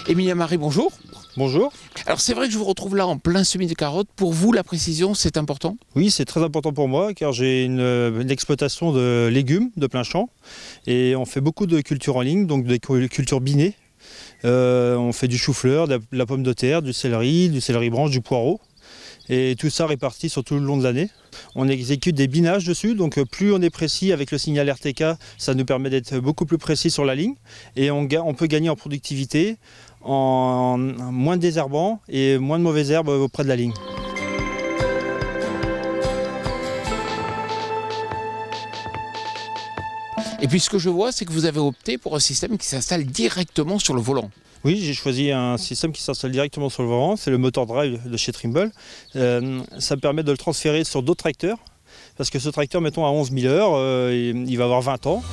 Emilien Marie, bonjour. Bonjour. Alors c'est vrai que je vous retrouve là en plein semis de carottes. Pour vous, la précision, c'est important? Oui, c'est très important pour moi car j'ai une exploitation de légumes de plein champ et on fait beaucoup de cultures en ligne, donc des cultures binées. On fait du chou-fleur, de la pomme de terre, du céleri branche, du poireau. Et tout ça réparti sur tout le long de l'année. On exécute des binages dessus, donc plus on est précis avec le signal RTK, ça nous permet d'être beaucoup plus précis sur la ligne. Et on peut gagner en productivité, en moins de désherbants et moins de mauvaises herbes auprès de la ligne. Et puis ce que je vois, c'est que vous avez opté pour un système qui s'installe directement sur le volant. Oui, j'ai choisi un système qui s'installe directement sur le volant, c'est le motor drive de chez Trimble. Ça me permet de le transférer sur d'autres tracteurs, parce que ce tracteur, mettons à 11 000 heures, il va avoir 20 ans.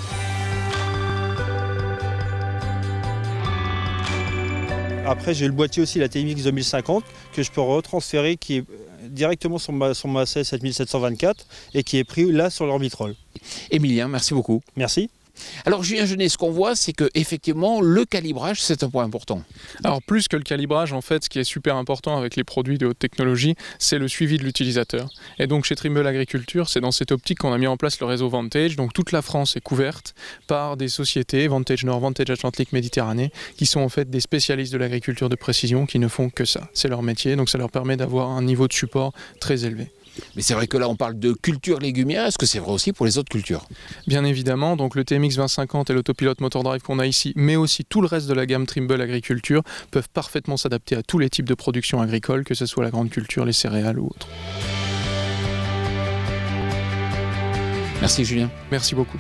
Après, j'ai le boîtier aussi, la TMX 2050, que je peux retransférer, qui est directement sur ma 7724 et qui est pris là sur l'Orbitrol. Emilien, merci beaucoup. Merci. Alors Julien Genet, ce qu'on voit, c'est que effectivement le calibrage, c'est un point important. Alors plus que le calibrage, en fait, ce qui est super important avec les produits de haute technologie, c'est le suivi de l'utilisateur. Et donc chez Trimble Agriculture, c'est dans cette optique qu'on a mis en place le réseau Vantage. Donc toute la France est couverte par des sociétés, Vantage Nord, Vantage Atlantique, Méditerranée, qui sont en fait des spécialistes de l'agriculture de précision qui ne font que ça. C'est leur métier, donc ça leur permet d'avoir un niveau de support très élevé. Mais c'est vrai que là on parle de culture légumière, est-ce que c'est vrai aussi pour les autres cultures? Bien évidemment, donc le TMX 2050 et l'autopilote motor drive qu'on a ici, mais aussi tout le reste de la gamme Trimble Agriculture peuvent parfaitement s'adapter à tous les types de production agricole, que ce soit la grande culture, les céréales ou autres. Merci Julien. Merci beaucoup.